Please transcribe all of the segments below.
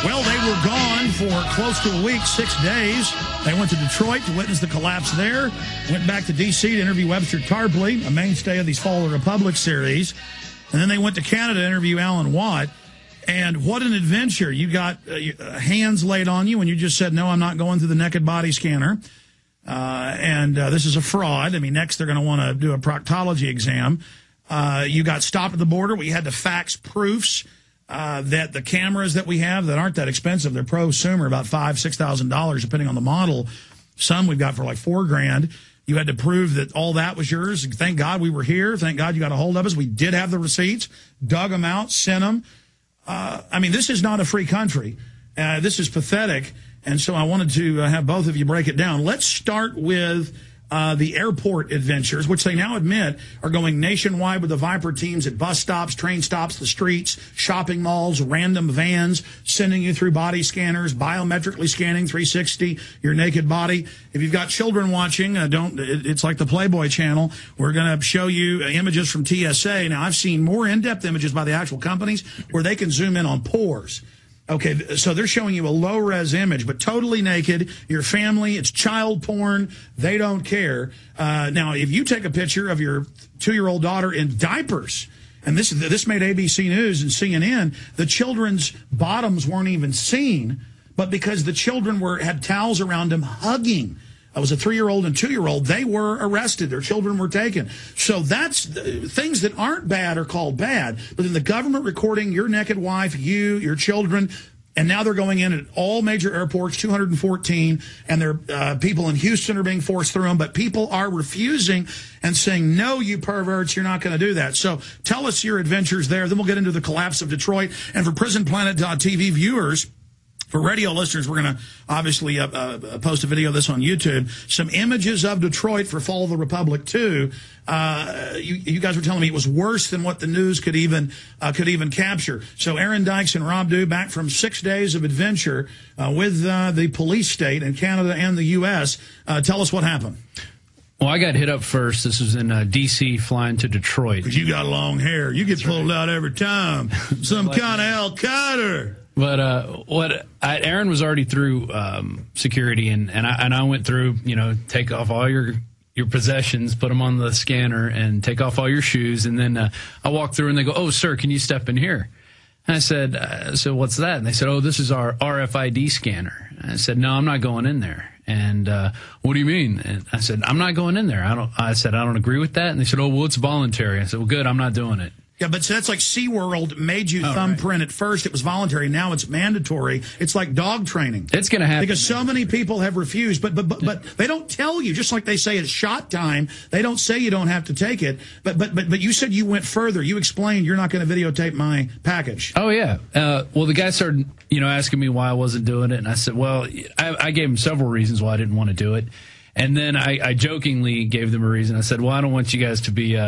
Well, they were gone for close to a week, 6 days. They went to Detroit to witness the collapse there, went back to D.C. to interview Webster Tarpley, a mainstay of these Fall of the Republic series, and then they went to Canada to interview Alan Watt. And what an adventure. You got hands laid on you when you just said, no, I'm not going through the naked body scanner. And this is a fraud. I mean, next they're going to want to do a proctology exam. You got stopped at the border. We had to fax proofs that the cameras that we have that aren't that expensive, they're prosumer, about $5,000, $6,000, depending on the model. Some we've got for like $4,000. You had to prove that all that was yours. Thank God we were here. Thank God you got a hold of us. We did have the receipts, dug them out, sent them. I mean, this is not a free country. This is pathetic. And so I wanted to have both of you break it down. Let's start with the airport adventures, which they now admit are going nationwide with the Viper teams at bus stops, train stops, the streets, shopping malls, random vans, sending you through body scanners, biometrically scanning 360 your naked body. If you've got children watching, it's like the Playboy channel. We're going to show you images from TSA. Now, I've seen more in-depth images by the actual companies where they can zoom in on pores. Okay, so they're showing you a low-res image, but totally naked. Your family, it's child porn. They don't care. Now, if you take a picture of your 2-year-old daughter in diapers, and this made ABC News and CNN, the children's bottoms weren't even seen, but because the children had towels around them hugging. It was a 3-year-old and 2-year-old. They were arrested. Their children were taken. So that's things that aren't bad are called bad. But then the government recording your naked wife, you, your children, and now they're going in at all major airports, 214, and their people in Houston are being forced through them. But people are refusing and saying, no, you perverts, you're not going to do that. So tell us your adventures there. Then we'll get into the collapse of Detroit. And for PrisonPlanet.tv viewers, for radio listeners, we're going to obviously post a video of this on YouTube. Some images of Detroit for Fall of the Republic 2. You guys were telling me it was worse than what the news could even capture. So Aaron Dykes and Rob Dew back from 6 days of adventure with the police state in Canada and the U.S. Tell us what happened. Well, I got hit up first. This was in D.C. flying to Detroit. Because you got long hair. You get pulled out every time. Some kind of Al Qaeda. But Aaron was already through security, and I went through, take off all your possessions, put them on the scanner, and take off all your shoes. And then I walked through, and they go, "Oh, sir, can you step in here?" And I said, "So what's that?" And they said, "Oh, this is our RFID scanner." And I said, "No, I'm not going in there." And what do you mean? And I said, "I'm not going in there. I said, I don't agree with that." And they said, "Oh, well, it's voluntary." I said, "Well, good, I'm not doing it." Yeah, but so that's like SeaWorld made you thumbprint at first. It was voluntary. Now it's mandatory. It's like dog training. It's going to happen. Because so many people have refused. But they don't tell you, just like they say it's shot time, they don't say you don't have to take it. But you said you went further. You explained you're not going to videotape my package. Oh, yeah. Well, the guy started, asking me why I wasn't doing it. And I said, well, I gave him several reasons why I didn't want to do it. And then I jokingly gave them a reason. I said, well, I don't want you guys to be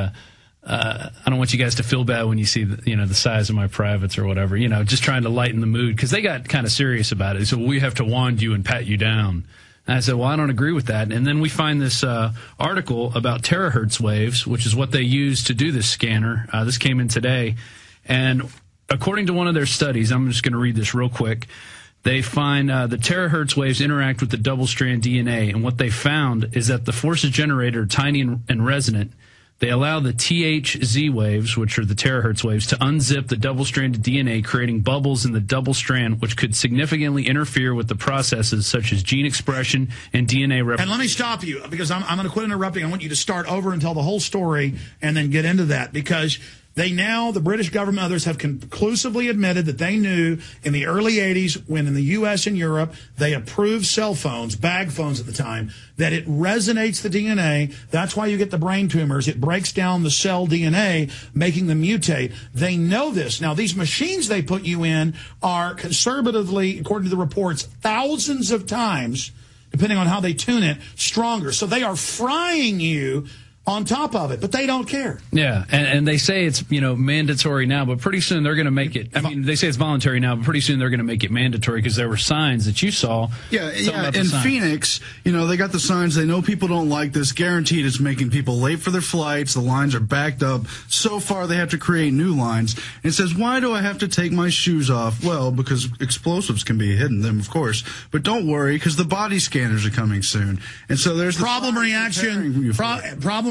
I don't want you guys to feel bad when you see the size of my privates or whatever, just trying to lighten the mood, because they got kind of serious about it. They said, well, we have to wand you and pat you down. And I said, well, I don't agree with that. And then we find this article about terahertz waves, which is what they use to do this scanner. This came in today. And according to one of their studies, I'm just going to read this real quick. They find the terahertz waves interact with the double-strand DNA. And what they found is that the forces generated are tiny and resonant. They allow the THZ waves, which are the terahertz waves, to unzip the double-stranded DNA, creating bubbles in the double strand, which could significantly interfere with the processes such as gene expression and DNA replication. And let me stop you, because I'm going to quit interrupting. I want you to start over and tell the whole story and then get into that, because the British government and others have conclusively admitted that they knew in the early 80s, when in the U.S. and Europe, they approved cell phones, bag phones at the time, that it resonates the DNA. That's why you get the brain tumors. It breaks down the cell DNA, making them mutate. They know this. Now, these machines they put you in are conservatively, according to the reports, thousands of times, depending on how they tune it, stronger. So they are frying you on top of it, but they don't care. Yeah, and they say it's, mandatory now, but pretty soon they're going to make it. I mean, they say it's voluntary now, but pretty soon they're going to make it mandatory because there were signs that you saw. Yeah. In Phoenix, they got the signs. They know people don't like this. Guaranteed it's making people late for their flights. The lines are backed up. So far, they have to create new lines. And it says, why do I have to take my shoes off? Well, because explosives can be hidden them, of course. But don't worry, because the body scanners are coming soon. And so there's the problem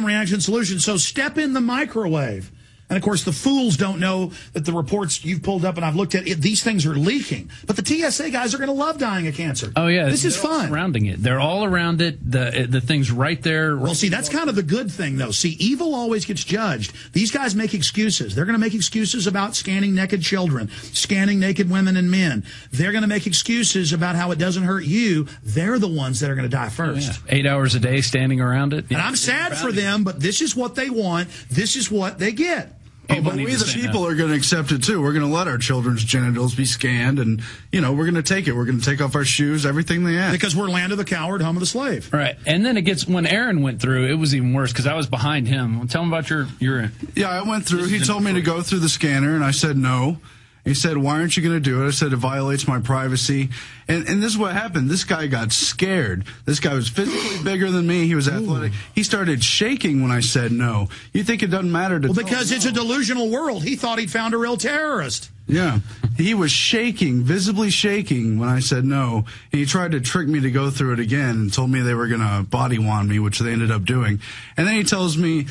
reaction solution. So step in the microwave. And, of course, the fools don't know that the reports you've pulled up and I've looked at, these things are leaking. But the TSA guys are going to love dying of cancer. Oh, yeah. This is fun. Surrounding it. They're all around it. The thing's right there. Well, see, that's kind of the good thing, though. See, evil always gets judged. These guys make excuses. They're going to make excuses about scanning naked children, scanning naked women and men. They're going to make excuses about how it doesn't hurt you. They're the ones that are going to die first. Oh, yeah. 8 hours a day standing around it. And I'm sad for them, but this is what they want. This is what they get. Oh, but we, the people, are going to accept it, too. We're going to let our children's genitals be scanned, and, we're going to take it. We're going to take off our shoes, everything they ask. Because we're land of the coward, home of the slave. Right. And then when Aaron went through, it was even worse, because I was behind him. Tell him about your... Yeah, I went through. He told me to go through the scanner, and I said no. He said, why aren't you going to do it? I said, it violates my privacy. And this is what happened. This guy got scared. This guy was physically bigger than me. He was athletic. He started shaking when I said no. You think it doesn't matter to... Well, because it's a delusional world. He thought he'd found a real terrorist. Yeah. He was shaking, visibly shaking when I said no. And he tried to trick me to go through it again and told me they were going to body wand me, which they ended up doing. And then he tells me,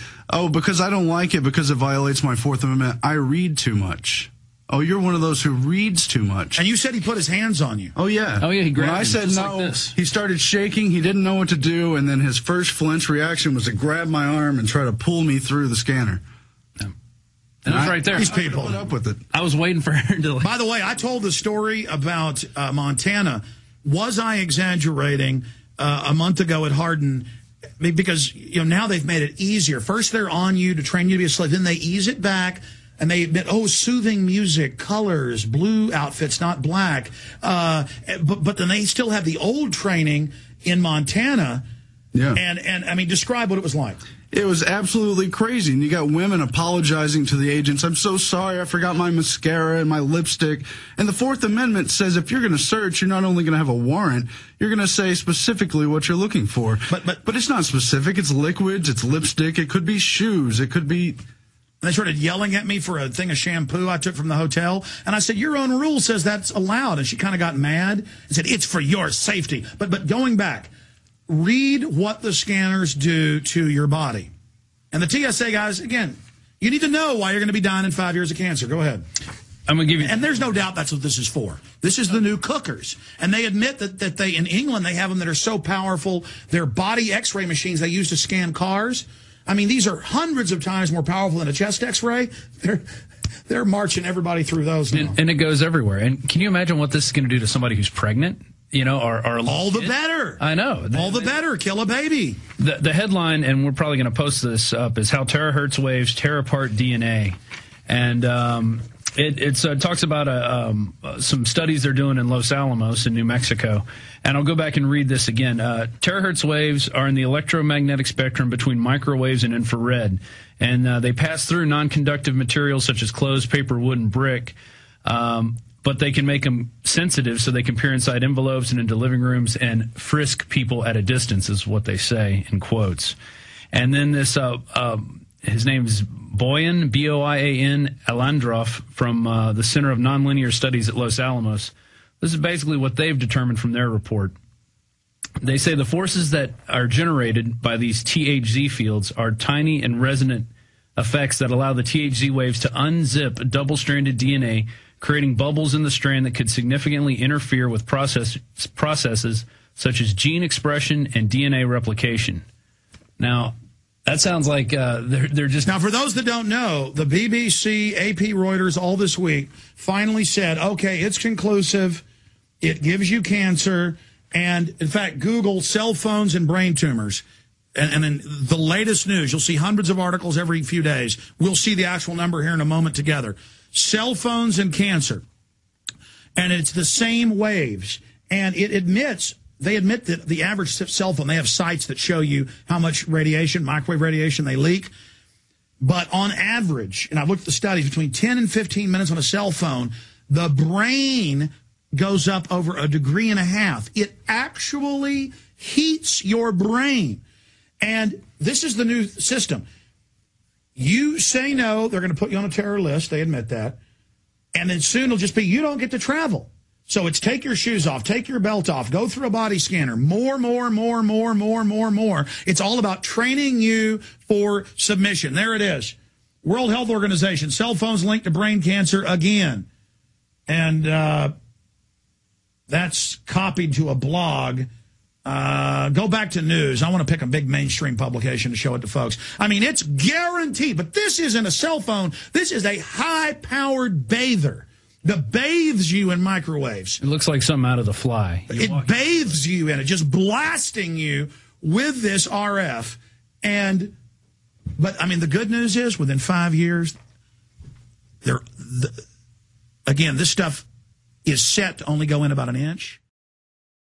because I don't like it because it violates my Fourth Amendment, I read too much. Oh, you're one of those who reads too much. And you said he put his hands on you. Oh, yeah. Oh, yeah, he grabbed When I said no, like he started shaking. He didn't know what to do, and then his first flinch reaction was to grab my arm and try to pull me through the scanner. Yeah. And it was right there. These people. Put up with it. I was waiting for her to... By the way, I told the story about Montana. Was I exaggerating a month ago at Hardin? Because, now they've made it easier. First, they're on you to train you to be a slave. Then they ease it back. And they admit, soothing music, colors, blue outfits, not black. But then they still have the old training in Montana. Yeah. And I mean, describe what it was like. It was absolutely crazy. And you got women apologizing to the agents. I'm so sorry, I forgot my mascara and my lipstick. And the Fourth Amendment says if you're going to search, you're not only going to have a warrant, you're going to say specifically what you're looking for. But it's not specific. It's liquids, it's lipstick, it could be shoes, it could be... And they started yelling at me for a thing of shampoo I took from the hotel. And I said, your own rule says that's allowed. And she kind of got mad and said, it's for your safety. But going back, read what the scanners do to your body. And the TSA guys, again, you need to know why you're going to be dying in 5 years of cancer. Go ahead. I'm going to give you... And there's no doubt that's what this is for. This is the new cookers. And they admit that they, in England, they have them that are so powerful. They're body x-ray machines they use to scan cars. I mean, these are hundreds of times more powerful than a chest x-ray. They're marching everybody through those now. And it goes everywhere. And can you imagine what this is going to do to somebody who's pregnant? Or all the better. I know. All the better. Kill a baby. The headline, and we're probably going to post this up, is How Terahertz Waves Tear Apart DNA. And it talks about some studies they're doing in Los Alamos in New Mexico. And I'll go back and read this again. Terahertz waves are in the electromagnetic spectrum between microwaves and infrared. And they pass through non-conductive materials such as clothes, paper, wood, and brick. But they can make them sensitive so they can peer inside envelopes and into living rooms and frisk people at a distance, is what they say in quotes. And then this... his name is Boyan, B-O-I-A-N, Alandroff, from the Center of Nonlinear Studies at Los Alamos. This is basically what they've determined from their report. They say the forces that are generated by these THZ fields are tiny and resonant effects that allow the THZ waves to unzip double-stranded DNA, creating bubbles in the strand that could significantly interfere with processes such as gene expression and DNA replication. Now... that sounds like they're just... Now, for those that don't know, the BBC, AP, Reuters, all this week finally said, okay, it's conclusive. It gives you cancer. And, in fact, Google cell phones and brain tumors. And then the latest news, you'll see hundreds of articles every few days. We'll see the actual number here in a moment together. Cell phones and cancer. And it's the same waves. And it admits they admit that the average cell phone, they have sites that show you how much radiation, microwave radiation, they leak. But on average, and I've looked at the studies, between 10 and 15 minutes on a cell phone, the brain goes up over 1.5 degrees. It actually heats your brain. And this is the new system. You say no, they're going to put you on a terror list. They admit that. And then soon it'll just be, you don't get to travel. So it's take your shoes off, take your belt off, go through a body scanner, more. It's all about training you for submission. There it is. World Health Organization, cell phones linked to brain cancer again. And that's copied to a blog. Go back to news. I want to pick a big mainstream publication to show it to folks. I mean, it's guaranteed, but this isn't a cell phone. This is a high-powered bather that bathes you in microwaves. It looks like something out of The Fly. It bathes you in it, just blasting you with this RF. But I mean, the good news is within 5 years, again, this stuff is set to only go in about 1 inch.